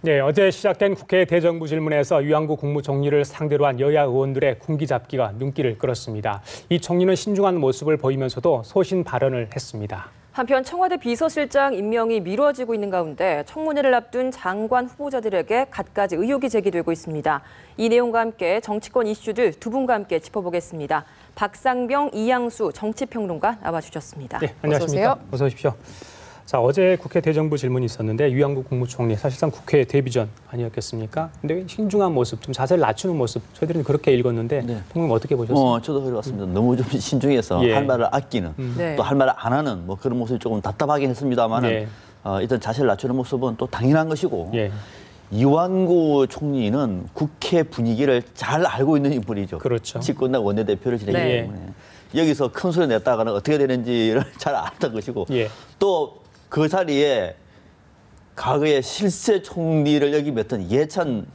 네, 어제 시작된 국회 대정부 질문에서 유한구 국무총리를 상대로 한 여야 의원들의 군기잡기가 눈길을 끌었습니다. 이 총리는 신중한 모습을 보이면서도 소신 발언을 했습니다. 한편 청와대 비서실장 임명이 미뤄지고 있는 가운데 청문회를 앞둔 장관 후보자들에게 갖가지 의혹이 제기되고 있습니다. 이 내용과 함께 정치권 이슈들 두 분과 함께 짚어보겠습니다. 박상병, 이양수 정치평론가 나와주셨습니다. 네, 안녕하십니까. 어서 오십시오. 자, 어제 국회 대정부 질문이 있었는데 유한구 국무총리 사실상 국회 데뷔 전 아니었겠습니까? 근데 신중한 모습, 좀 자세를 낮추는 모습 저희들은 그렇게 읽었는데 총리님 어떻게 보셨어요? 저도 그래 봤습니다. 너무 좀 신중해서 할 말을 아끼는 또 할 말을 안 하는 뭐 그런 모습이 조금 답답하긴 했습니다만은 일단 자세를 낮추는 모습은 또 당연한 것이고 유한구 총리는 국회 분위기를 잘 알고 있는 인물이죠. 그렇죠. 집권당 원내대표를 지내기 때문에 여기서 큰 소리 냈다가는 어떻게 되는지를 잘 알았던 것이고 또 그 자리에 과거에 실세 총리를 여기 맡은 이해찬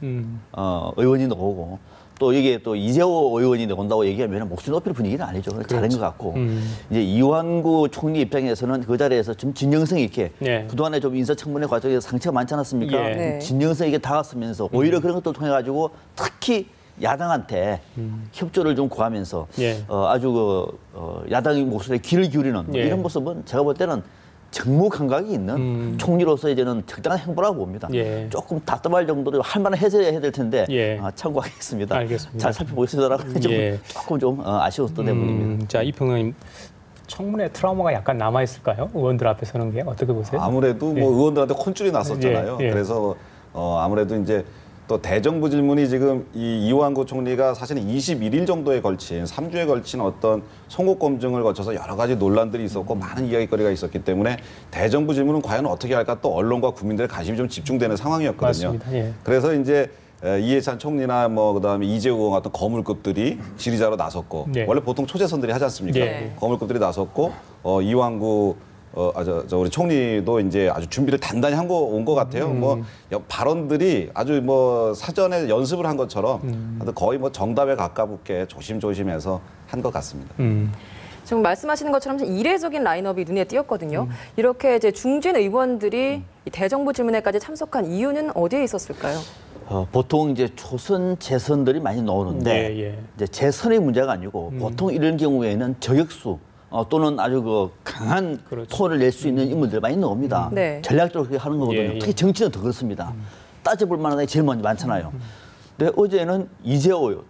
의원이 나오고 또 여기에 또 이재호 의원이 나온다고 얘기하면 목소리 높일 분위기는 아니죠. 그렇죠. 잘한 것 같고 이제 유한구 총리 입장에서는 그 자리에서 좀 진정성 있게 그동안에 좀 인사청문회 과정에서 상처가 많지 않았습니까? 진정성 있게 다가서면서 오히려 그런 것들을 통해 가지고 특히 야당한테 협조를 좀 구하면서 아주 야당의 목소리에 귀를 기울이는 이런 모습은 제가 볼 때는 정무 감각이 있는 총리로서 이제는 적당한 행보라고 봅니다. 조금 답답할 정도로 할 만한 해야 될 텐데 참고하겠습니다. 알겠습니다. 잘 살펴보겠습니다라고 조금 좀 아쉬웠던 때문입니다. 자, 이 평론가님. 청문회 트라우마가 약간 남아있을까요? 의원들 앞에 서는 게 어떻게 보세요? 아무래도 뭐 의원들한테 혼쭐이 났었잖아요. 그래서 아무래도 이제 또 대정부 질문이 지금 이 유한구 총리가 사실은 21일 정도에 걸친 3주에 걸친 어떤 송곳 검증을 거쳐서 여러 가지 논란들이 있었고 많은 이야기거리가 있었기 때문에 대정부 질문은 과연 어떻게 할까 또 언론과 국민들의 관심이 좀 집중되는 상황이었거든요. 맞습니다. 그래서 이제 이해찬 총리나 뭐 그다음에 이재호 의원 같은 거물급들이 질의자로 나섰고 원래 보통 초재선들이 하지 않습니까? 거물급들이 나섰고 유한구 우리 총리도 이제 아주 준비를 단단히 온 것 같아요. 뭐 발언들이 아주 뭐 사전에 연습을 한 것처럼 거의 뭐 정답에 가깝게 조심조심해서 한 것 같습니다. 지금 말씀하시는 것처럼 이례적인 라인업이 눈에 띄었거든요. 이렇게 이제 중진 의원들이 대정부 질문회까지 참석한 이유는 어디에 있었을까요? 보통 이제 초선 재선들이 많이 나오는데 이제 재선의 문제가 아니고 보통 이런 경우에는 저격수 또는 아주 그 강한 토를 낼 수 있는 인물들 많이 나옵니다. 전략적으로 그렇게 하는 거거든요. 특히 정치는 더 그렇습니다. 따져볼 만한 게 제일 많잖아요. 근데 어제는 이재호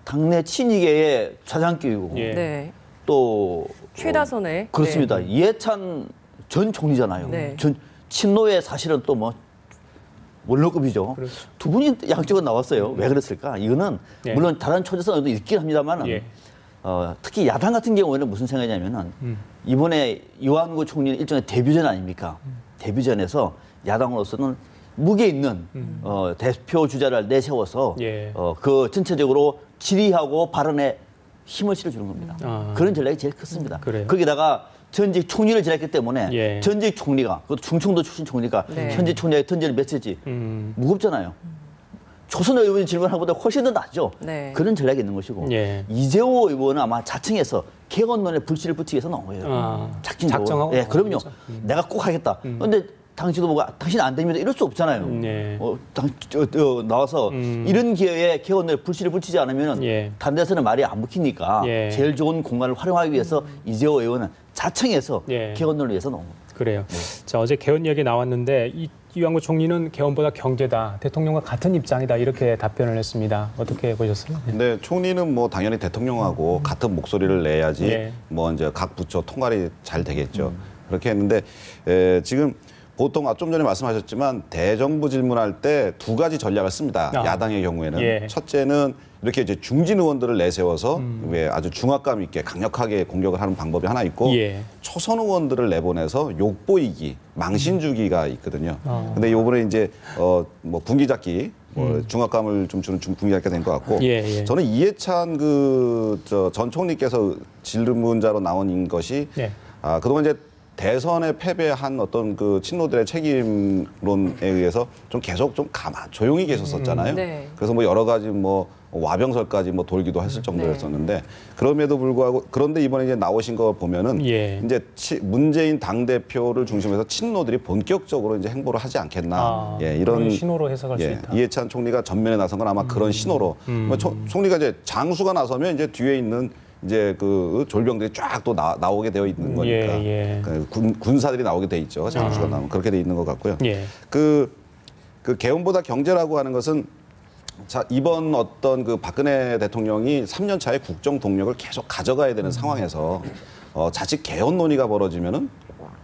당내 친이계의 차장교이고 또 최다선의 그렇습니다. 이해찬 전 총리잖아요. 전 친노의 사실은 또 뭐 원로급이죠. 두 분이 양쪽으로 나왔어요. 왜 그랬을까? 이거는 물론 다른 초재선도 있긴 합니다만은 특히 야당 같은 경우에는 무슨 생각이냐면은 이번에 유한구 총리는 일종의 데뷔전 아닙니까? 데뷔전에서 야당으로서는 무게 있는 대표 주자를 내세워서 그 전체적으로 질의하고 발언에 힘을 실어주는 겁니다. 그런 전략이 제일 컸습니다. 거기다가 전직 총리를 지냈기 때문에 전직 총리가 그것도 충청도 출신 총리가 현직 총리에게 던지는 메시지 무겁잖아요. 초선 의원이 질문한 것보다 훨씬 더 낫죠. 그런 전략이 있는 것이고 이재호 의원은 아마 자청해서 개헌론에 불씨를 붙이기 위해서 나온 거예요. 작정하고? 그럼요. 내가 꼭 하겠다. 그런데 당시도 뭐가 당신 안 됩니다. 이럴 수 없잖아요. 나와서 이런 기회에 개헌론에 불씨를 붙이지 않으면 다른 데서는 말이 안 먹히니까 제일 좋은 공간을 활용하기 위해서 이재호 의원은 자청해서 개헌론을 위해서 나온 겁니다. 그래요. 자, 어제 개헌 얘기 나왔는데 유한구 총리는 개헌보다 경제다. 대통령과 같은 입장이다. 이렇게 답변을 했습니다. 어떻게 보셨어요? 네, 총리는 뭐 당연히 대통령하고 같은 목소리를 내야지 뭐 이제 각 부처 통괄이 잘 되겠죠. 그렇게 했는데 지금 보통 좀 전에 말씀하셨지만 대정부 질문할 때 두 가지 전략을 씁니다. 야당의 경우에는 첫째는 이렇게 이제 중진 의원들을 내세워서 아주 중압감 있게 강력하게 공격을 하는 방법이 하나 있고 초선 의원들을 내보내서 욕보이기, 망신 주기가 있거든요. 근데 이번에 이제 뭐 분기잡기, 중압감을 좀 주는 분기잡기가 된 것 같고 저는 이해찬 전 총리께서 질문자로 나온 것이 그동안 이제 대선에 패배한 어떤 그 친노들의 책임론에 의해서 좀 계속 좀 조용히 계셨었잖아요. 네. 그래서 뭐 여러 가지 뭐 와병설까지 뭐 돌기도 했을 정도였었는데 그럼에도 불구하고 그런데 이번에 이제 나오신 거 보면은 예. 이제 문재인 당 대표를 중심해서 친노들이 본격적으로 이제 행보를 하지 않겠나. 예, 이런 그런 신호로 해석할 수 있다. 이해찬 총리가 전면에 나선 건 아마 그런 신호로. 뭐 총리가 이제 장수가 나서면 이제 뒤에 있는 이제 그 졸병들이 쫙 또 나오게 되어 있는 거니까 예. 그 군사들이 나오게 돼 있죠. 장수가 나오면 그렇게 돼 있는 것 같고요. 예. 그 개헌보다 경제라고 하는 것은 자 이번 어떤 그 박근혜 대통령이 3년 차에 국정 동력을 계속 가져가야 되는 상황에서 자칫 개헌 논의가 벌어지면은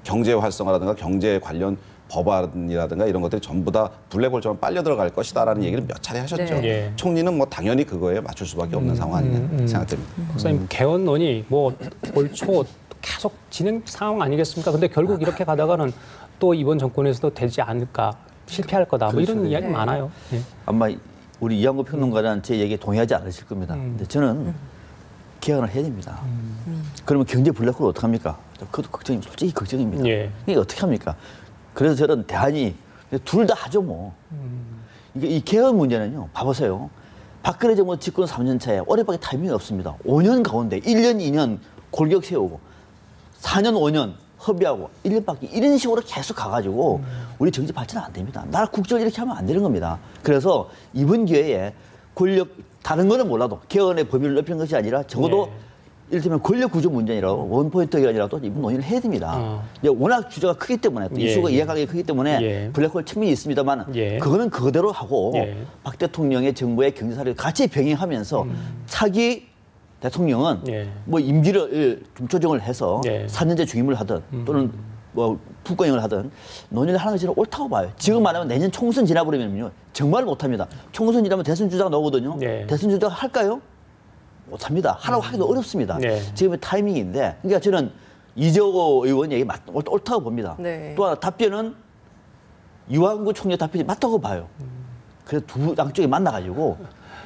경제 활성화라든가 경제 관련 법안이라든가 이런 것들이 전부 다 블랙홀처럼 빨려 들어갈 것이다라는 얘기를 몇 차례 하셨죠. 네. 예. 총리는 뭐 당연히 그거에 맞출 수밖에 없는 상황 아니냐 생각됩니다. 박사님 개헌론이 뭐 올 초 계속 진행 상황 아니겠습니까? 근데 결국 이렇게 가다가는 또 이번 정권에서도 되지 않을까, 실패할 거다. 뭐 이런 이야기 많아요. 예. 아마 우리 이한구 평론가는 제 얘기에 동의하지 않으실 겁니다. 근데 저는 개헌을 해야 됩니다. 그러면 경제 블랙홀 어떡합니까? 그것도 솔직히 걱정입니다. 예. 이게 어떻게 합니까? 그래서 저는 대안이 둘 다 하죠 뭐. 이게 이 개헌 문제는요. 봐보세요. 박근혜 정부 집권 3년 차에 올해밖에 타이밍이 없습니다. 5년 가운데 1년, 2년 골격 세우고 4년, 5년 허비하고 1년밖에 이런 식으로 계속 가가지고 우리 정치 발전 안 됩니다. 나라 국정을 이렇게 하면 안 되는 겁니다. 그래서 이번 기회에 권력 다른 거는 몰라도 개헌의 범위를 넓히는 것이 아니라 적어도 이를테면 권력 구조 문제라고 원포인트가 아니라도 이번 논의를 해야 됩니다. 이제 워낙 주제가 크기 때문에 또 이슈가 이해가기 크기 때문에 블랙홀 측면이 있습니다만 그거는 그거대로 하고 박 대통령의 정부의 경제사를 같이 병행하면서 차기 대통령은 뭐 임기를 좀 조정을 해서 4년제 중임을 하든 또는 뭐副권형을 하든 논의를 하는 것이 옳다고 봐요. 지금 말하면 내년 총선 지나버리면요 정말 못합니다. 총선 지나면 대선 주자가 나오거든요. 대선 주자가 할까요? 못합니다. 하라고 하기도 어렵습니다. 지금의 타이밍인데 그러니까 저는 이재호 의원 얘기 옳다고 봅니다. 또 하나 답변은 유한구 총리 답변이 맞다고 봐요. 그래서 두 양쪽이 만나가지고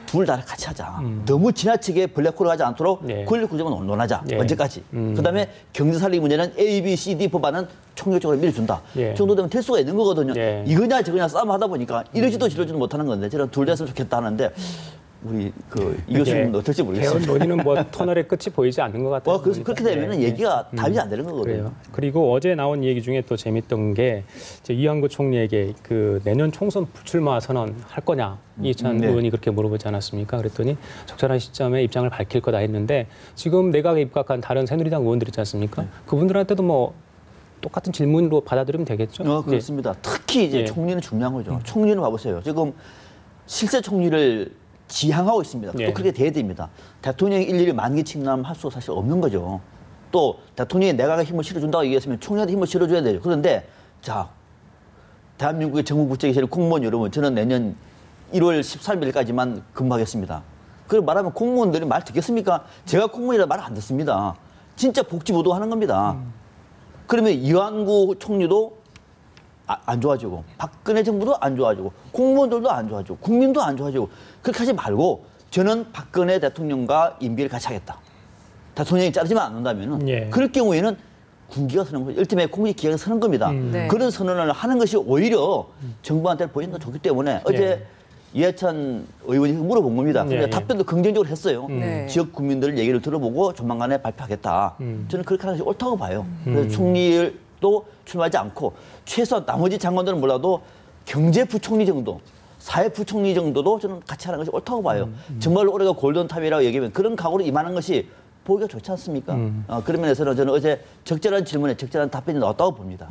둘 다 같이 하자. 너무 지나치게 블랙홀을 하지 않도록 권력 구조만 논하자. 언제까지. 그다음에 경제 살리기 문제는 A, B, C, D 법안은 총력적으로 밀어준다. 그 정도 되면 될 수가 있는 거거든요. 이거냐 저거냐 싸움 하다 보니까 이러지도 저러지도 못하는 건데 저는 둘 다 했으면 좋겠다 하는데 우리 이 교수님은 어떨지 모르겠어요. 개헌 논의는 뭐 터널의 끝이 보이지 않는 것 같아요. 그래서 그렇게 되면 얘기가 답이 안 되는 거거든요. 그래요. 그리고 어제 나온 얘기 중에 또 재밌던 게 이제 이한구 총리에게 그 내년 총선 불출마 선언할 거냐 이해찬 의원이 그렇게 물어보지 않았습니까? 그랬더니 적절한 시점에 입장을 밝힐 거다 했는데 지금 내각에 입각한 다른 새누리당 의원들 있지 않습니까? 그분들한테도 뭐 똑같은 질문으로 받아들이면 되겠죠? 그렇습니다. 특히 이제 총리는 중요한 거죠. 총리는 봐보세요. 지금 실세 총리를 지향하고 있습니다. 또 그렇게 돼야 됩니다. 대통령이 일일이 만기 침남할 수 사실 없는 거죠. 또 대통령이 내각에 힘을 실어준다고 얘기했으면 총리한테 힘을 실어줘야 돼요. 그런데 자 대한민국의 정부 부처에 계시는 공무원 여러분 저는 내년 1월 13일까지만 근무하겠습니다. 그걸 말하면 공무원들이 말 듣겠습니까? 제가 공무원이라 말 안 듣습니다. 진짜 복지보도 하는 겁니다. 그러면 이완구 총리도 안 좋아지고 박근혜 정부도 안 좋아지고 공무원들도 안 좋아지고 국민도 안 좋아지고 그렇게 하지 말고 저는 박근혜 대통령과 임기를 같이 하겠다. 대통령이 자르지만 않는다면은 그럴 경우에는 군기가 서는 거죠. 일테면 공직 기강이 서는 겁니다. 그런 선언을 하는 것이 오히려 정부한테 보이는 건 좋기 때문에 어제 이해찬 의원이 물어본 겁니다. 근데 답변도 긍정적으로 했어요. 지역 국민들 얘기를 들어보고 조만간에 발표하겠다. 저는 그렇게 하는 것이 옳다고 봐요. 그래서 총리를 또 출마하지 않고 최소한 나머지 장관들은 몰라도 경제부총리 정도, 사회부총리 정도도 저는 같이 하는 것이 옳다고 봐요. 정말로 올해가 골든타임이라고 얘기하면 그런 각오로 임하는 것이 보기가 좋지 않습니까? 그런 면에서는 저는 어제 적절한 질문에 적절한 답변이 나왔다고 봅니다.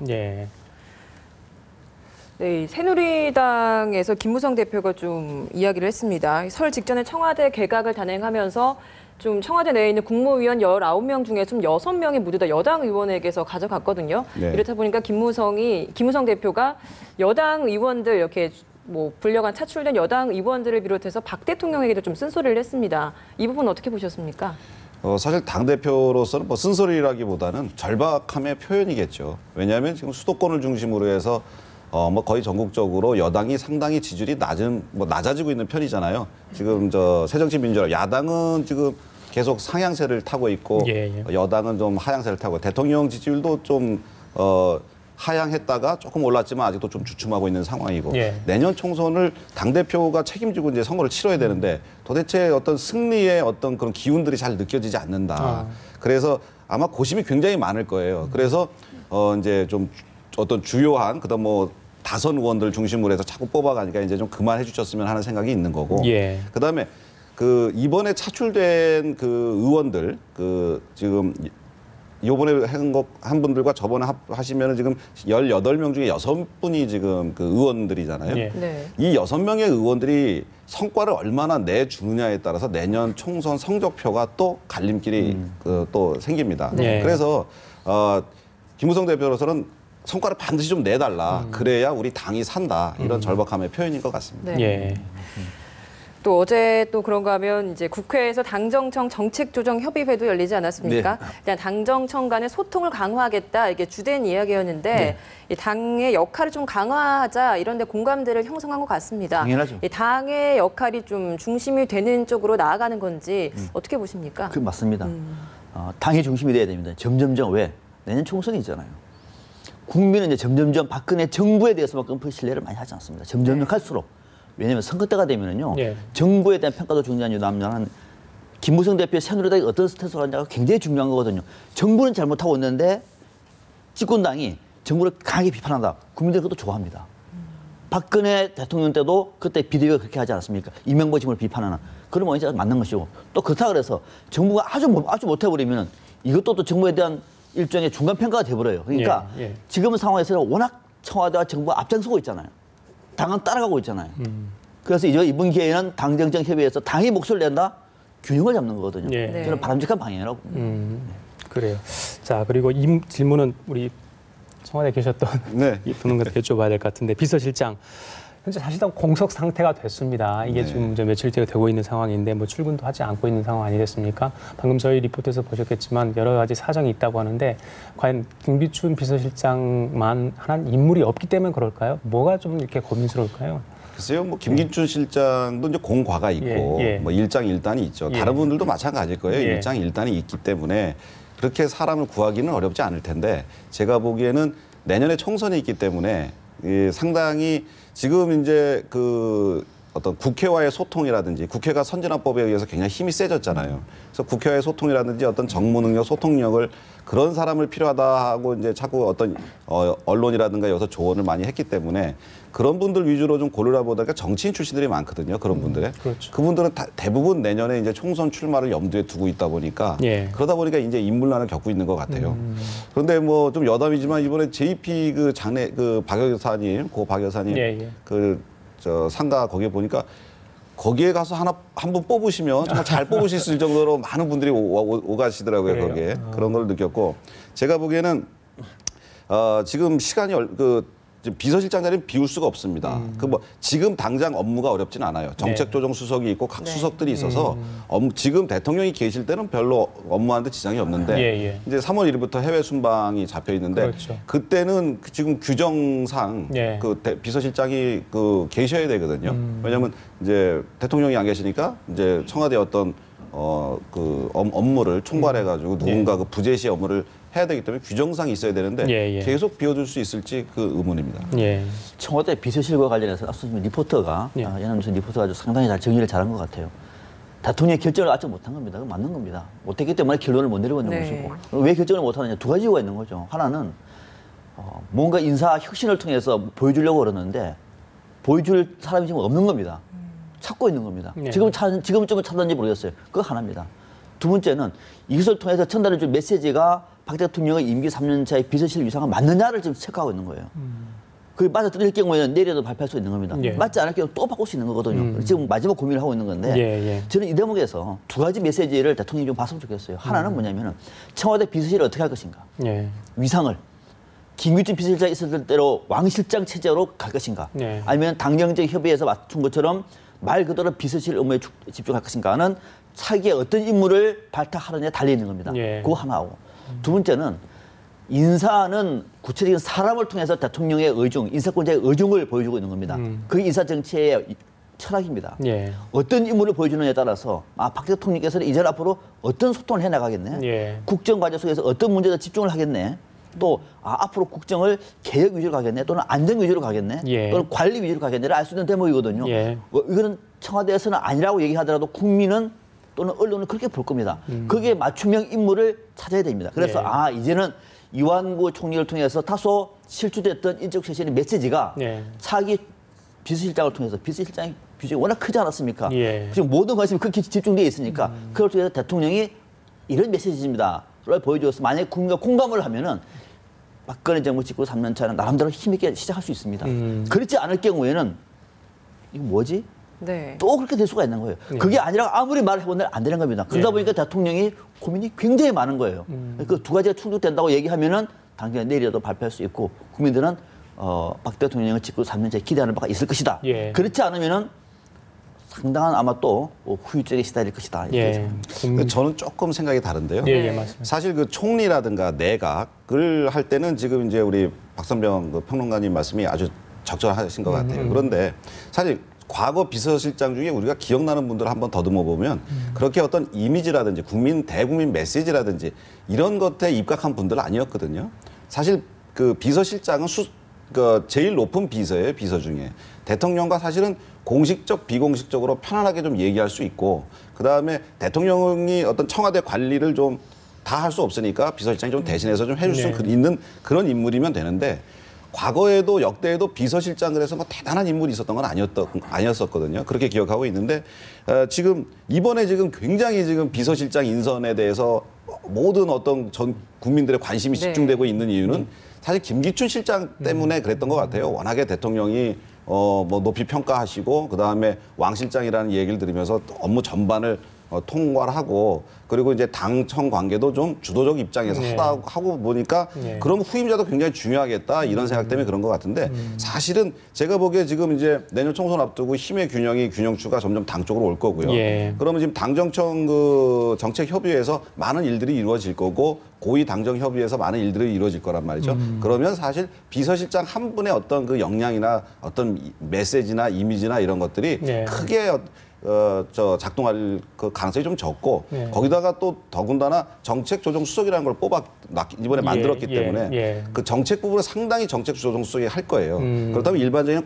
네, 새누리당에서 김무성 대표가 좀 이야기를 했습니다. 설 직전에 청와대 개각을 단행하면서 좀 청와대 내에 있는 국무위원 19명 중에 좀 6명이 모두 다 여당 의원에게서 가져갔거든요. 이렇다 보니까 김무성 대표가 여당 의원들 이렇게 뭐 불려간 차출된 여당 의원들을 비롯해서 박 대통령에게도 좀 쓴소리를 했습니다. 이 부분 어떻게 보셨습니까? 사실 당대표로서는 뭐 쓴소리라기보다는 절박함의 표현이겠죠. 왜냐하면 지금 수도권을 중심으로 해서 뭐 거의 전국적으로 여당이 상당히 지지율이 낮아지고 있는 편이잖아요. 지금 새정치민주연합 야당은 지금 계속 상향세를 타고 있고 여당은 좀 하향세를 타고 대통령 지지율도 좀 하향했다가 조금 올랐지만 아직도 좀 주춤하고 있는 상황이고 내년 총선을 당대표가 책임지고 이제 선거를 치러야 되는데 도대체 어떤 승리의 어떤 그런 기운들이 잘 느껴지지 않는다. 그래서 아마 고심이 굉장히 많을 거예요. 그래서 이제 좀 어떤 주요한 그다음 뭐 다선 의원들 중심으로 해서 자꾸 뽑아가니까 이제 좀 그만해 주셨으면 하는 생각이 있는 거고. 그다음에 그 이번에 차출된 그 의원들 그 지금 요번에 한 분들과 저번에 하시면은 지금 18명 중에 6분이 지금 그 의원들이잖아요. 이 6명의 의원들이 성과를 얼마나 내주느냐에 따라서 내년 총선 성적표가 또 갈림길이 또 생깁니다. 그래서 김무성 대표로서는 성과를 반드시 좀 내달라. 그래야 우리 당이 산다. 이런 절박함의 표현인 것 같습니다. 또 어제 또 그런가 하면 이제 국회에서 당정청 정책조정협의회도 열리지 않았습니까? 일단 당정청 간의 소통을 강화하겠다 이게 주된 이야기였는데 이 당의 역할을 좀 강화하자 이런 데 공감대를 형성한 것 같습니다. 당연하죠. 이 당의 역할이 좀 중심이 되는 쪽으로 나아가는 건지 어떻게 보십니까? 그 맞습니다. 당이 중심이 돼야 됩니다. 점점점 왜? 내년 총선이 있잖아요. 국민은 이제 점점점 박근혜 정부에 대해서만큼 신뢰를 많이 하지 않습니다. 점점점 갈수록. 왜냐하면 선거 때가 되면은요, 정부에 대한 평가도 중요한 유남자는 김무성 대표의 새누리당이 어떤 스탠스를 하느냐가 굉장히 중요한 거거든요. 정부는 잘못하고 있는데 집권당이 정부를 강하게 비판한다. 국민들이 그것도 좋아합니다. 박근혜 대통령 때도 그때 비대위가 그렇게 하지 않았습니까? 이명박 정부를 비판하는. 그러면 이제 맞는 것이고 또 그렇다 그래서 정부가 아주 못해버리면 이것도 또 정부에 대한 일종의 중간 평가가 돼버려요. 그러니까 지금 상황에서는 워낙 청와대와 정부가 앞장서고 있잖아요. 당은 따라가고 있잖아요. 그래서 이제 이번 기회에는 당정청 협의회에서 당이 목소리를 낸다? 균형을 잡는 거거든요. 저는 바람직한 방향이라고 봅니다. 그래요. 자, 그리고 이 질문은 우리 청와대에 계셨던 이 분들께 여쭤봐야 될 것 같은데 비서실장. 현재 사실상 공석 상태가 됐습니다. 이게 지금 며칠째 되고 있는 상황인데 뭐 출근도 하지 않고 있는 상황 아니겠습니까? 방금 저희 리포트에서 보셨겠지만 여러 가지 사정이 있다고 하는데 과연 김비춘 비서실장만 한 인물이 없기 때문에 그럴까요? 뭐가 좀 이렇게 고민스러울까요? 글쎄요, 뭐 김기춘 실장도 이제 공과가 있고 뭐 일장일단이 있죠. 다른 분들도 마찬가지일 거예요. 일장일단이 있기 때문에 그렇게 사람을 구하기는 어렵지 않을 텐데 제가 보기에는 내년에 총선이 있기 때문에 상당히 지금 이제 그 어떤 국회와의 소통이라든지 국회가 선진화법에 의해서 굉장히 힘이 세졌잖아요. 그래서 국회와의 소통이라든지 어떤 정무 능력, 소통력을 그런 사람을 필요하다 하고 이제 자꾸 어떤 언론이라든가 여기서 조언을 많이 했기 때문에 그런 분들 위주로 좀 고르라 보다가 정치인 출신들이 많거든요. 그런 분들에. 그분들은 대부분 내년에 이제 총선 출마를 염두에 두고 있다 보니까 그러다 보니까 이제 인물난을 겪고 있는 것 같아요. 그런데 뭐 좀 여담이지만 이번에 JP 그 장례 그 박 여사님, 고 박 여사님 저 상가 거기에 보니까 거기에 가서 한 분 뽑으시면 정말 잘 뽑으실 수 있을 정도로 많은 분들이 오가시더라고요. 거기에. 그런 걸 느꼈고 제가 보기에는 지금 시간이 지금 비서실장 자리는 비울 수가 없습니다. 그 뭐 지금 당장 업무가 어렵진 않아요. 정책조정 수석이 있고 각 수석들이 있어서 지금 대통령이 계실 때는 별로 업무하는데 지장이 없는데 이제 3월 1일부터 해외 순방이 잡혀 있는데 그때는 지금 규정상 그 비서실장이 그 계셔야 되거든요. 왜냐하면 이제 대통령이 안 계시니까 이제 청와대 어떤 그 업무를 총괄해가지고 누군가 그 부재시 업무를 해야 되기 때문에 규정상 있어야 되는데 계속 비워둘 수 있을지 그 의문입니다. 청와대 비서실과 관련해서 앞서 리포터가 연합뉴스 리포터가 아주 상당히 잘 정리를 잘한 것 같아요. 대통령의 결정을 아직 못한 겁니다. 그건 맞는 겁니다. 못했기 때문에 결론을 못 내리고 있는 것이고 왜 결정을 못하느냐 두 가지 이유가 있는 거죠. 하나는 뭔가 인사 혁신을 통해서 보여주려고 그러는데 보여줄 사람이 지금 없는 겁니다. 찾고 있는 겁니다. 지금 좀 찾았는지 모르겠어요. 그거 하나입니다. 두 번째는 이것을 통해서 전달해줄 메시지가 박 대통령의 임기 3년차의 비서실 위상과 맞느냐를 지금 체크하고 있는 거예요. 그게 맞아떨릴 경우에는 내일도 발표할 수 있는 겁니다. 맞지 않을 경우 또 바꿀 수 있는 거거든요. 지금 마지막 고민을 하고 있는 건데 저는 이 대목에서 두 가지 메시지를 대통령이 좀 봤으면 좋겠어요. 하나는 뭐냐면 청와대 비서실을 어떻게 할 것인가. 위상을. 김기춘 비서실장이 있었을 때로 왕실장 체제로 갈 것인가. 아니면 당정적 협의에서 맞춘 것처럼 말 그대로 비서실 업무에 집중할 것인가는 차기에 어떤 인물을 발탁하느냐에 달려있는 겁니다. 그거 하나하고. 두 번째는 인사는 구체적인 사람을 통해서 대통령의 의중, 인사권자의 의중을 보여주고 있는 겁니다. 그게 인사정치의 철학입니다. 어떤 인물을 보여주느냐에 따라서 박 대통령께서는 이제 앞으로 어떤 소통을 해나가겠네. 국정과제 속에서 어떤 문제에 집중을 하겠네. 또 앞으로 국정을 개혁 위주로 가겠네 또는 안정 위주로 가겠네 또는 관리 위주로 가겠네를 알 수 있는 대목이거든요. 이거는 청와대에서는 아니라고 얘기하더라도 국민은 또는 언론은 그렇게 볼 겁니다. 거기에 맞춤형 인물을 찾아야 됩니다. 그래서 이제는 이완구 총리를 통해서 다소 실추됐던 인적 쇄신의 메시지가 차기 비서실장을 통해서 비서실장의 비중이 워낙 크지 않았습니까? 지금 모든 관심이 그렇게 집중되어 있으니까 그걸 통해서 대통령이 이런 메시지입니다를 보여줘서 만약에 국민과 공감을 하면은 박근혜 정부 집권 3년 차는 나름대로 힘있게 시작할 수 있습니다. 그렇지 않을 경우에는 이거 뭐지? 또 그렇게 될 수가 있는 거예요. 그게 아니라 아무리 말을 해본들 안 되는 겁니다. 그러다 보니까 대통령이 고민이 굉장히 많은 거예요. 그 두 가지가 충족된다고 얘기하면은 당장 내일이라도 발표할 수 있고 국민들은 박 대통령을 집권 3년째 기대하는 바가 있을 것이다. 그렇지 않으면은 상당한 아마 또 후유증에 시달릴 것이다. 저는 조금 생각이 다른데요. 맞습니다. 사실 그 총리라든가 내각을 할 때는 지금 이제 우리 박선병 그 평론가님 말씀이 아주 적절하신 것 같아요. 그런데 사실 과거 비서실장 중에 우리가 기억나는 분들을 한번 더듬어 보면 그렇게 어떤 이미지라든지 대국민 메시지라든지 이런 것에 입각한 분들은 아니었거든요. 사실 그 비서실장은 제일 높은 비서예요, 비서 중에. 대통령과 사실은 공식적, 비공식적으로 편안하게 좀 얘기할 수 있고, 그 다음에 대통령이 어떤 청와대 관리를 좀 다 할 수 없으니까 비서실장이 좀 대신해서 좀 해줄 수 있는 그런 인물이면 되는데, 과거에도 역대에도 비서실장을 해서 뭐 대단한 인물이 있었던 건 아니었었거든요. 그렇게 기억하고 있는데, 지금 이번에 지금 굉장히 지금 비서실장 인선에 대해서 모든 어떤 전 국민들의 관심이 집중되고 있는 이유는 사실 김기춘 실장 때문에 그랬던 것 같아요. 워낙에 대통령이 뭐 높이 평가하시고 그다음에 왕 실장이라는 얘기를 들으면서 업무 전반을 통과를 하고 그리고 이제 당청 관계도 좀 주도적 입장에서 하고 보니까 그럼 후임자도 굉장히 중요하겠다 이런 생각 때문에 그런 것 같은데 사실은 제가 보기에 지금 이제 내년 총선 앞두고 힘의 균형추가 점점 당 쪽으로 올 거고요. 그러면 지금 당정청 그 정책 협의회에서 많은 일들이 이루어질 거고 고위 당정 협의회에서 많은 일들이 이루어질 거란 말이죠. 그러면 사실 비서실장 한 분의 어떤 그 역량이나 어떤 메시지나 이미지나 이런 것들이 크게 작동할 그 가능성이 좀 적고 거기다가 또 더군다나 정책조정수석이라는 걸 이번에 만들었기 때문에 그 정책 부분을 상당히 정책조정수석이 할 거예요. 그렇다면 일반적인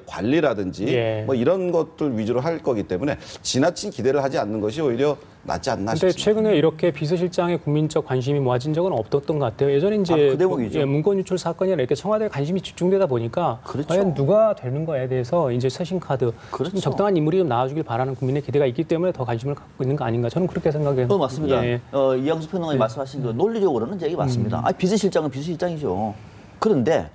관리라든지 뭐 이런 것들 위주로 할 거기 때문에 지나친 기대를 하지 않는 것이 오히려 낫지 않나 싶습니다. 그런데 최근에 이렇게 비서실장의 국민적 관심이 모아진 적은 없었던 것 같아요. 예전에 이제 문건 유출 사건이나 이렇게 청와대에 관심이 집중되다 보니까 과연 누가 되는 거에 대해서 이제 최신 카드 좀 적당한 인물이 좀 나와주길 바라는 국민의 기대가 있기 때문에 더 관심을 갖고 있는 거 아닌가 저는 그렇게 생각해요. 맞습니다. 이양수 평론가님 말씀하신 그 논리적으로는 얘기 맞습니다. 비서실장은 비서실장이죠. 그런데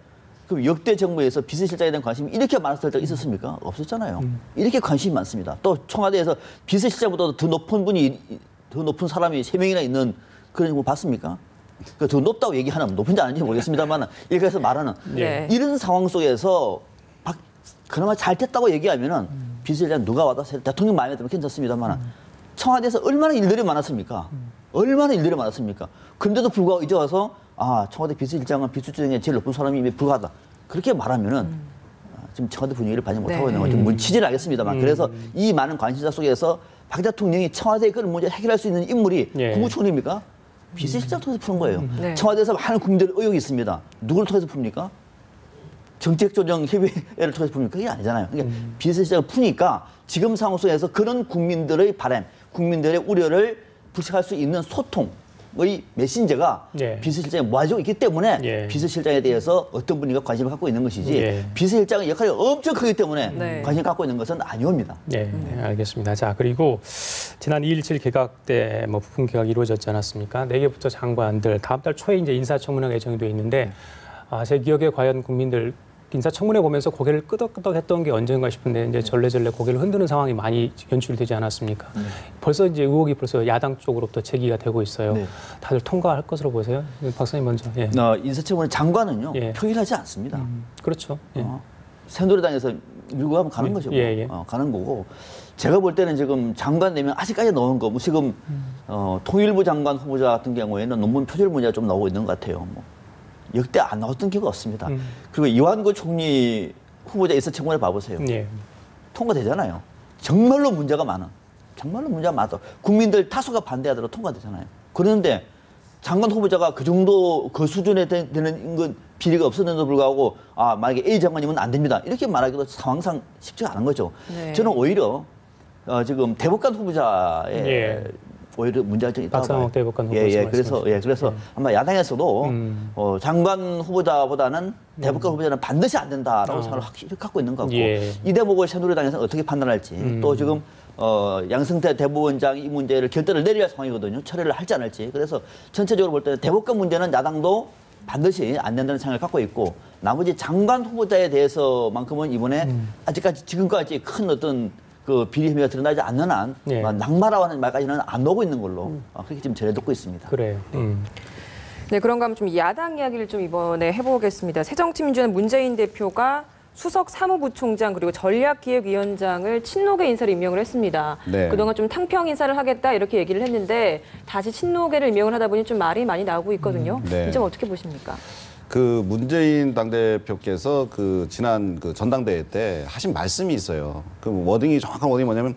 그럼 역대 정부에서 비서실장에 대한 관심이 이렇게 많았을 때가 있었습니까? 없었잖아요. 이렇게 관심이 많습니다. 또 청와대에서 비서실장보다 더 높은 사람이 3명이나 있는 그런 거 봤습니까? 더 높다고 얘기하는 높은지 아닌지 모르겠습니다만 일각에서 말하는 이런 상황 속에서 그나마 잘 됐다고 얘기하면은 비서실장 누가 와도 대통령 마음에 들면 괜찮습니다만 청와대에서 얼마나 일들이 많았습니까? 얼마나 일들이 많았습니까? 그런데도 불구하고 이제 와서 청와대 비서실장은 비서실장에 제일 높은 사람이 불과하다. 그렇게 말하면은 지금 청와대 분위기를 반영 못하고 있는 건 좀 취지는 알겠습니다만 그래서 이 많은 관심사 속에서 박 대통령이 청와대의 그런 문제를 해결할 수 있는 인물이 국무총리입니까? 비서실장 통해서 푸는 거예요. 청와대에서 많은 국민들의 의혹이 있습니다. 누구를 통해서 풉니까? 정책조정협의회를 통해서 풉니까? 그게 아니잖아요. 그러니까 비서실장을 푸니까 지금 상황 속에서 그런 국민들의 바람, 국민들의 우려를 불식할 수 있는 소통의 메신저가 비서실장에 모아지고 있기 때문에 비서실장에 대해서 어떤 분이가 관심을 갖고 있는 것이지 비서실장의 역할이 엄청 크기 때문에 관심을 갖고 있는 것은 아니옵니다. 알겠습니다. 자, 그리고 지난 2.17 개각 때 뭐 부분 개각이 이루어졌지 않았습니까? 4개 부처 장관들 다음 달 초에 이제 인사청문회가 예정이 돼 있는데 제 기억에 과연 국민들 인사청문회 보면서 고개를 끄덕끄덕했던 게 언젠가 싶은데 이제 절레절레 고개를 흔드는 상황이 많이 연출되지 않았습니까? 벌써 이제 의혹이 벌써 야당 쪽으로부터 제기가 되고 있어요. 다들 통과할 것으로 보세요? 박사님 먼저. 인사청문회 장관은요 표일하지 않습니다. 그렇죠. 새누리당에서 밀고 가면 가는 거죠. 가는 거고 제가 볼 때는 지금 장관 4명 아직까지 넣은 거 지금 통일부 장관 후보자 같은 경우에는 논문 표절 문제가 좀 나오고 있는 것 같아요. 역대 안 나왔던 기회가 없습니다. 그리고 이완구 총리 후보자 인사청문회 봐보세요. 통과되잖아요. 정말로 문제가 많아. 정말로 문제가 많다. 국민들 다수가 반대하더라도 통과되잖아요. 그런데 장관 후보자가 그 정도 그 수준에 되는 건 비리가 없었는데도 불구하고 만약에 A 장관이면 안 됩니다. 이렇게 말하기도 상황상 쉽지가 않은 거죠. 네. 저는 오히려 지금 대법관 후보자의 오히려 문제점이 있다고 봐요. 박상욱 대법관 후보자. 그래서 아마 야당에서도 장관 후보자보다는 대법관 후보자는 반드시 안 된다라고 생각을 확실히 갖고 있는 것 같고 이 대목을 새누리당에서는 어떻게 판단할지 또 지금 양승태 대법원장이 이 문제를 결단을 내려야 할 상황이거든요. 처리를 할지 안 할지. 그래서 전체적으로 볼 때는 대법관 문제는 야당도 반드시 안 된다는 생각을 갖고 있고 나머지 장관 후보자에 대해서만큼은 이번에 아직까지 지금까지 큰 어떤 그 비리 혐의가 드러나지 않는 한 낙마라고 하는 말까지는 안 나오고 있는 걸로 그렇게 지금 전해듣고 있습니다. 그래요. 네, 그런가 하면 좀 야당 이야기를 좀 이번에 해보겠습니다. 새정치민주연 문재인 대표가 수석 사무부총장 그리고 전략기획위원장을 친노계 인사를 임명을 했습니다. 네. 그동안 좀 탕평 인사를 하겠다 이렇게 얘기를 했는데 다시 친노계를 임명을 하다 보니 좀 말이 많이 나오고 있거든요. 이 점 어떻게 보십니까? 그 문재인 당대표께서 그 지난 그 전당대회 때 하신 말씀이 있어요. 그 워딩이 정확한 워딩이 뭐냐면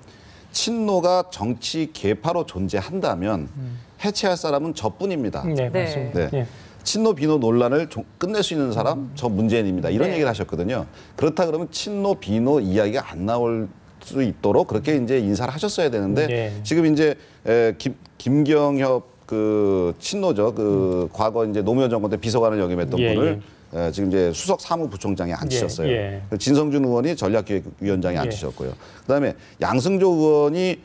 친노가 정치 계파로 존재한다면 해체할 사람은 저뿐입니다. 네, 맞습니다. 네. 친노 비노 논란을 끝낼 수 있는 사람 저 문재인입니다. 이런 얘기를 하셨거든요. 그렇다 그러면 친노 비노 이야기가 안 나올 수 있도록 그렇게 이제 인사를 하셨어야 되는데 지금 이제 김경협 그 친노죠. 그 과거 이제 노무현 정권 때 비서관을 역임했던 분을 지금 이제 수석 사무부총장에 앉히셨어요. 진성준 의원이 전략기획위원장에 앉히셨고요. 그다음에 양승조 의원이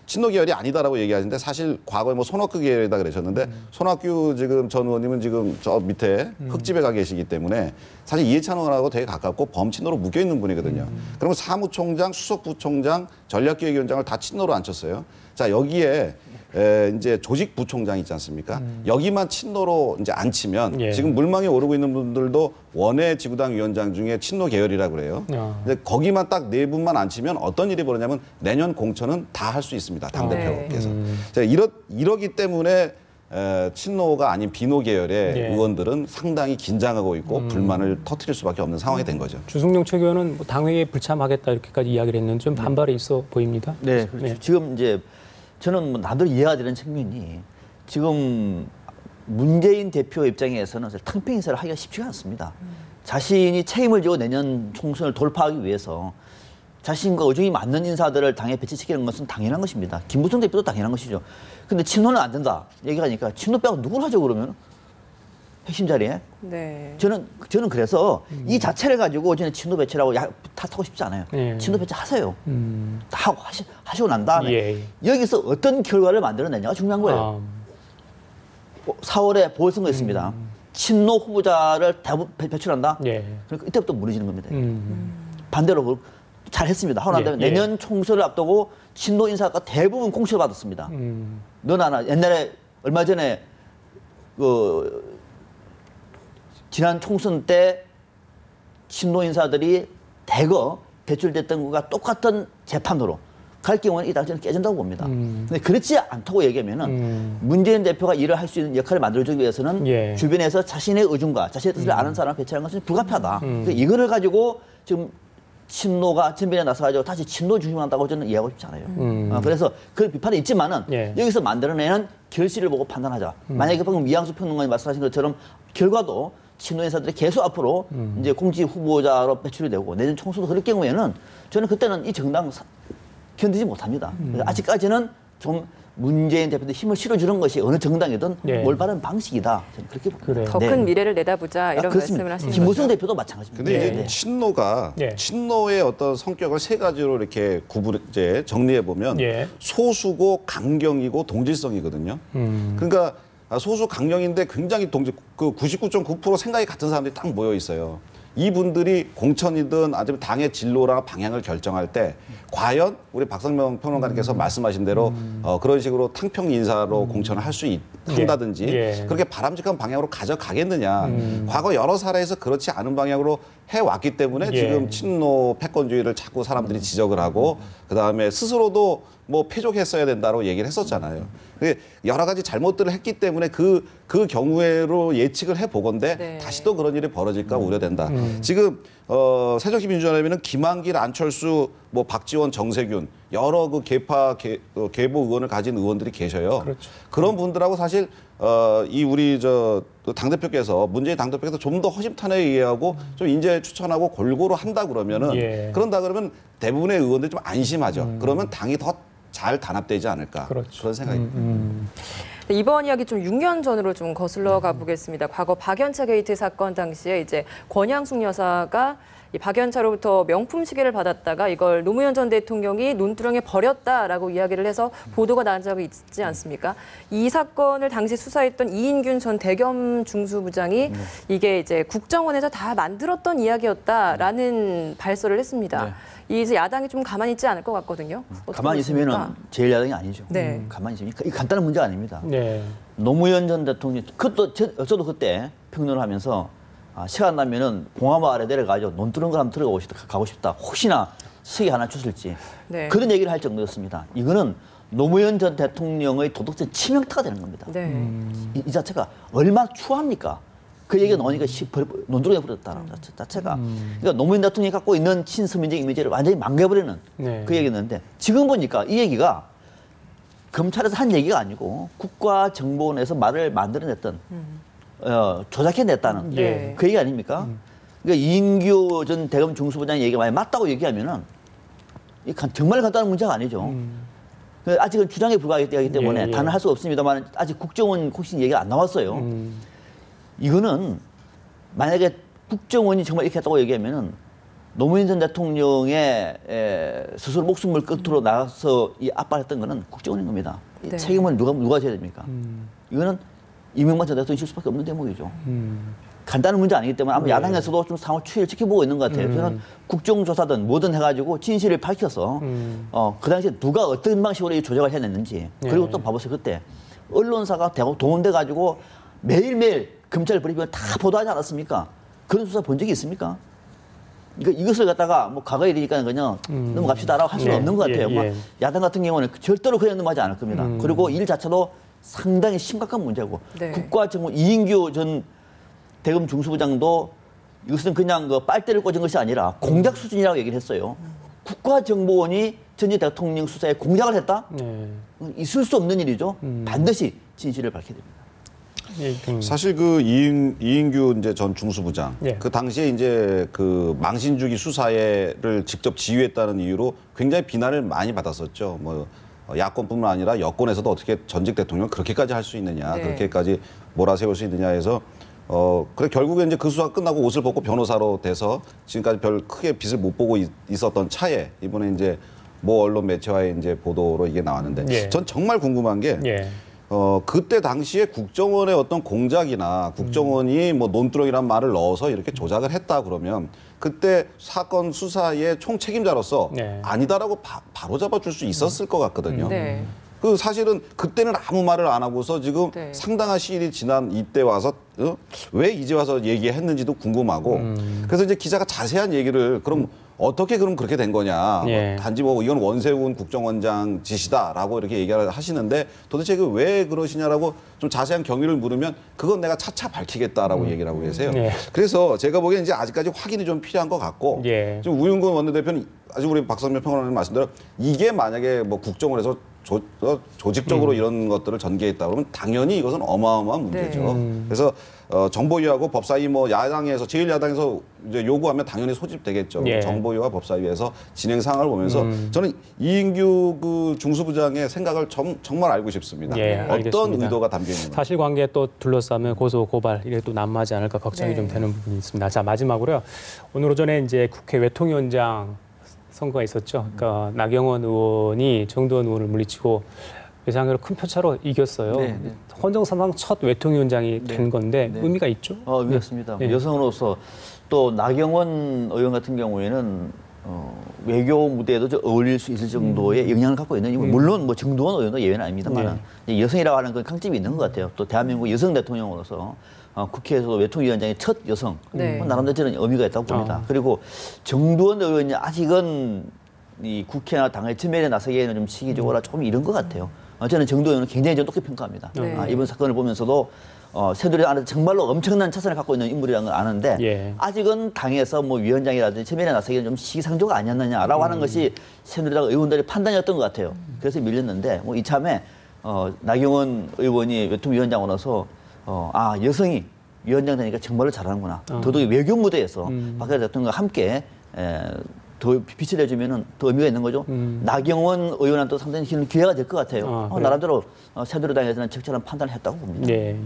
친노 계열이 아니다라고 얘기하시는데 사실 과거에 뭐 손학규 계열이다 그러셨는데 손학규 지금 전 의원님은 지금 저 밑에 흙집에 가 계시기 때문에 사실 이해찬 의원하고 되게 가깝고 범친노로 묶여 있는 분이거든요. 그러면 사무총장, 수석부총장, 전략기획위원장을 다 친노로 앉혔어요. 자 여기에 이제 조직부총장 있지 않습니까? 여기만 친노로 이제 앉히면 지금 물망에 오르고 있는 분들도 원외 지구당 위원장 중에 친노 계열이라고 그래요. 근데 거기만 딱 네 분만 앉히면 어떤 일이 벌어냐면 내년 공천은 다 할 수 있습니다. 당대표께서. 자, 이러기 때문에 친노가 아닌 비노 계열의 의원들은 상당히 긴장하고 있고 불만을 터뜨릴 수밖에 없는 상황이 된 거죠. 주승용 최고위원은 뭐 당회에 불참하겠다 이렇게까지 이야기를 했는데 좀 반발이 있어 보입니다. 네, 그렇죠. 지금 이제 저는 뭐 나도 이해가 되는 측면이 지금 문재인 대표 입장에서는 탕평 인사를 하기가 쉽지가 않습니다. 자신이 책임을 지고 내년 총선을 돌파하기 위해서 자신과 의중이 맞는 인사들을 당에 배치시키는 것은 당연한 것입니다. 김무성 대표도 당연한 것이죠. 근데 친노는 안 된다 얘기하니까 친노 빼고 누구를 하죠 그러면? 핵심 자리에? 네. 저는 그래서 이 자체를 가지고 저는 친노 배치라고 탓하고 싶지 않아요. 친노 배치 하세요. 다 하고 하시고 난 다음에 여기서 어떤 결과를 만들어내냐가 중요한 거예요. 4월에 보궐선거 있습니다. 친노 후보자를 배출한다? 그러니까 이때부터 무너지는 겁니다. 반대로 잘했습니다. 하고 난 다음에 내년 총선을 앞두고 친노 인사가 대부분 공천을 받았습니다. 너나 나 옛날에 얼마 전에 지난 총선 때 친노 인사들이 대거 배출됐던 것과 똑같은 재판으로 갈 경우는 이 당선은 깨진다고 봅니다. 근데 그렇지 않다고 얘기하면은 문재인 대표가 일을 할 수 있는 역할을 만들어주기 위해서는 주변에서 자신의 의중과 자신의 뜻을 아는 사람을 배치하는 것은 불가피하다. 그러니까 이거를 가지고 지금 친노가 전면에 나서가지고 다시 친노 중심한다고 저는 이해하고 싶지 않아요. 그래서 그 비판이 있지만은 여기서 만들어내는 결실을 보고 판단하자. 만약에 방금 이양수 평론가님 말씀하신 것처럼 결과도 친노 인사들이 계속 앞으로 이제 공직 후보자로 배출이 되고 내년 총선도 그럴 경우에는 저는 그때는 이 정당 견디지 못합니다. 그래서 아직까지는 좀 문재인 대표도 힘을 실어주는 것이 어느 정당이든 올바른 방식이다. 저는 그렇게 봅니다. 더 큰 미래를 내다보자 이런 말씀을 하시는 거죠. 김무성 대표도 마찬가지입니다. 근데 이제 친노가 친노의 어떤 성격을 세 가지로 이렇게 이제 정리해 보면 소수고 강경이고 동질성이거든요. 그러니까 소수 강령인데 굉장히 그 99.9% 생각이 같은 사람들이 딱 모여 있어요. 이분들이 공천이든 아니면 당의 진로나 방향을 결정할 때 과연 우리 박성명 평론가님께서 말씀하신 대로 그런 식으로 탕평 인사로 공천을 할 수 한다든지 그렇게 바람직한 방향으로 가져가겠느냐. 과거 여러 사례에서 그렇지 않은 방향으로 해왔기 때문에 지금 친노 패권주의를 자꾸 사람들이 지적을 하고 그다음에 스스로도 뭐 패족했어야 된다고 얘기를 했었잖아요. 여러 가지 잘못들을 했기 때문에 그 경우에로 예측을 해보건데 다시 또 그런 일이 벌어질까 우려된다. 지금 새정치민주연합에는 김한길, 안철수, 뭐 박지원, 정세균 여러 그 계파 계보 의원을 가진 의원들이 계셔요. 그렇죠. 그런 분들하고 사실 이 우리 저 당대표께서 문재인 당대표께서 좀 더 허심탄회에 의하고 좀 인재 추천하고 골고루 한다 그러면은 그런다 그러면 대부분의 의원들이 좀 안심하죠. 그러면 당이 더 잘 단합되지 않을까 그렇죠. 그런 생각입니다. 이번 이야기 좀 6년 전으로 좀 거슬러 가보겠습니다. 과거 박연차 게이트 사건 당시에 이제 권양숙 여사가 이 박연차로부터 명품 시계를 받았다가 이걸 노무현 전 대통령이 논두렁에 버렸다라고 이야기를 해서 보도가 난 적이 있지 않습니까? 이 사건을 당시 수사했던 이인균 전 대검 중수부장이 이게 이제 국정원에서 다 만들었던 이야기였다라는 발설을 했습니다. 이제 야당이 좀 가만히 있지 않을 것 같거든요. 가만히 있으면은 제일 야당이 아니죠. 네. 가만히 있으면 이 간단한 문제 아닙니다. 네. 노무현 전 대통령 그것도 저도 그때 평론을 하면서 시간 나면은 봉화마 아래 내려가죠. 논두렁 걸 한번 가고 싶다. 혹시나 시계 하나 주실지 네. 그런 얘기를 할 정도였습니다. 이거는 노무현 전 대통령의 도덕적 치명타가 되는 겁니다. 네. 이 자체가 얼마나 추합니까? 그 얘기가 나오니까 논두렁에 버렸다는 자체가. 그러니까 노무현 대통령이 갖고 있는 친서민적 이미지를 완전히 망개버리는 그 얘기였는데 지금 보니까 이 얘기가 검찰에서 한 얘기가 아니고 국가정보원에서 말을 만들어냈던 조작해냈다는 그 얘기 아닙니까? 그러니까 이인규 전 대검 중수부장 얘기가 만약 맞다고 얘기하면은 정말 간단한 문제가 아니죠. 아직은 주장에 불과하기 때문에 단언 할 수 없습니다만 아직 국정원 혹시 얘기가 안 나왔어요. 이거는 만약에 국정원이 정말 이렇게 했다고 얘기하면은 노무현 전 대통령의 스스로 목숨을 끝으로 나가서 이 압박했던 거는 국정원인 겁니다. 이 책임을 누가 져야 됩니까? 이거는 이명박 전 대통령이 질 수밖에 없는 대목이죠. 간단한 문제 아니기 때문에 아마 야당에서도 좀 상황 추이를 지켜보고 있는 것 같아요. 저는 국정조사든 뭐든 해가지고 진실을 밝혀서 그 당시에 누가 어떤 방식으로 이 조작을 해냈는지 그리고 또 봐보세요. 그때 언론사가 동원돼가지고 매일매일 검찰 브리핑을 다 보도하지 않았습니까? 그런 수사 본 적이 있습니까? 그러니까 이것을 갖다가 뭐 과거의 일이니까 그냥 넘어갑시다라고 할 수는 없는 것 같아요. 야당 같은 경우는 절대로 그냥 넘어가지 않을 겁니다. 그리고 일 자체도 상당히 심각한 문제고 국가정보 이인규 전 대검 중수부장도 이것은 그냥 그 빨대를 꽂은 것이 아니라 공작 수준이라고 얘기를 했어요. 국가정보원이 전 대통령 수사에 공작을 했다? 있을 수 없는 일이죠. 반드시 진실을 밝혀야 됩니다. 사실 그 이인규 이제 전 중수부장 그 당시에 이제 그 망신주기 수사를 직접 지휘했다는 이유로 굉장히 비난을 많이 받았었죠. 뭐 야권뿐만 아니라 여권에서도 어떻게 전직 대통령 그렇게까지 할 수 있느냐, 그렇게까지 몰아세울 수 있느냐 해서 그래 결국에 이제 그 수사 끝나고 옷을 벗고 변호사로 돼서 지금까지 별 크게 빛을 못 보고 있었던 차에 이번에 이제 모 언론 매체와의 이제 보도로 이게 나왔는데 전 정말 궁금한 게 그때 당시에 국정원의 어떤 공작이나 국정원이 뭐 논두렁이란 말을 넣어서 이렇게 조작을 했다 그러면 그때 사건 수사의 총책임자로서 아니다라고 바로 잡아줄 수 있었을 것 같거든요. 그 사실은 그때는 아무 말을 안 하고서 지금 상당한 시일이 지난 이때 와서 왜 이제 와서 얘기했는지도 궁금하고 그래서 이제 기자가 자세한 얘기를 그럼 어떻게 그럼 그렇게 된 거냐 단지 뭐 이건 원세훈 국정원장 짓이다라고 이렇게 얘기를 하시는데 도대체 그 왜 그러시냐라고 좀 자세한 경위를 물으면 그건 내가 차차 밝히겠다라고 얘기를 하고 계세요. 그래서 제가 보기엔 이제 아직까지 확인이 좀 필요한 것 같고 지금 우윤근 원내대표는 아직 우리 박선명 평론가님 말씀대로 이게 만약에 뭐 국정원에서 조직적으로 이런 것들을 전개했다 그러면 당연히 이것은 어마어마한 문제죠. 그래서 정보위하고 법사위 뭐 야당에서 제일 야당에서 이제 요구하면 당연히 소집되겠죠. 정보위와 법사위에서 진행 상황을 보면서 저는 이인규 그 중수부장의 생각을 정말 알고 싶습니다. 어떤 의도가 담겨 있는지. 사실관계에 또 둘러싸면 고소 고발 이게 또 난무하지 않을까 걱정이 좀 되는 부분이 있습니다. 자 마지막으로요. 오늘 오전에 이제 국회 외통위원장 선거가 있었죠. 그러니까 나경원 의원이 정두원 의원을 물리치고 예상외로 큰 표차로 이겼어요. 헌정사상 첫 외통위원장이 된 건데 의미가 있죠? 의미였습니다. 여성으로서 또 나경원 의원 같은 경우에는 외교 무대에도 좀 어울릴 수 있을 정도의 영향을 갖고 있는 물론 뭐 정두원 의원도 예외는 아닙니다만 여성이라고 하는 건 강점이 있는 것 같아요. 또 대한민국 여성 대통령으로서 국회에서도 외통위원장의 첫 여성 나름대로 저는 의미가 있다고 봅니다. 그리고 정두원 의원이 아직은 이 국회나 당의 전면에 나서기에는 좀 시기적으로 조금 이른 것 같아요. 저는 정두원 의원은 굉장히 좀 높게 평가합니다. 이번 사건을 보면서도 새누리당 안에서 정말로 엄청난 차선을 갖고 있는 인물이라는 걸 아는데 예. 아직은 당에서 뭐 위원장이라든지 체면에 나서기는 좀 시기상조가 아니었느냐라고 하는 것이 새누리당 의원들의 판단이었던 것 같아요. 그래서 밀렸는데 뭐 이참에 나경원 의원이 외통위원장으로서 여성이 위원장 되니까 정말로 잘하는구나. 더더욱 외교 무대에서 박근혜 대통령과 함께 더 빛을 내주면은 더 의미가 있는 거죠. 나경원 의원한테도 상당히 기회가 될 것 같아요. 나름대로 새누리당에서는 적절한 판단을 했다고 봅니다. 네.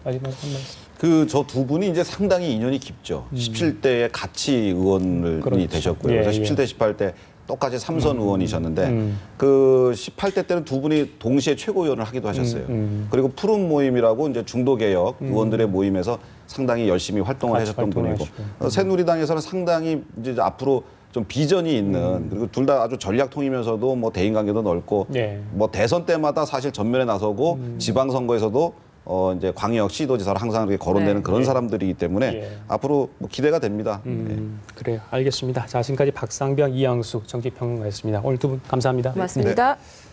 마지막 한 말씀. 저 두 분이 이제 상당히 인연이 깊죠. 17대에 같이 의원이 그렇죠. 되셨고요. 예, 그래서 17대, 18대 똑같이 삼선 의원이셨는데 그 18대 때는 두 분이 동시에 최고위원을 하기도 하셨어요. 그리고 푸른 모임이라고 이제 중도개혁 의원들의 모임에서 상당히 열심히 활동을 하셨던 분이고 새누리당에서는 상당히 이제 앞으로 좀 비전이 있는 그리고 둘 다 아주 전략통이면서도 뭐 대인관계도 넓고 뭐 대선 때마다 사실 전면에 나서고 지방선거에서도 이제 광역 시도지사로 항상 이렇게 거론되는 그런 사람들이기 때문에 앞으로 뭐 기대가 됩니다. 그래요. 알겠습니다. 자, 지금까지 박상병, 이양수 정치평론가였습니다. 오늘 두 분 감사합니다. 고맙습니다. 네.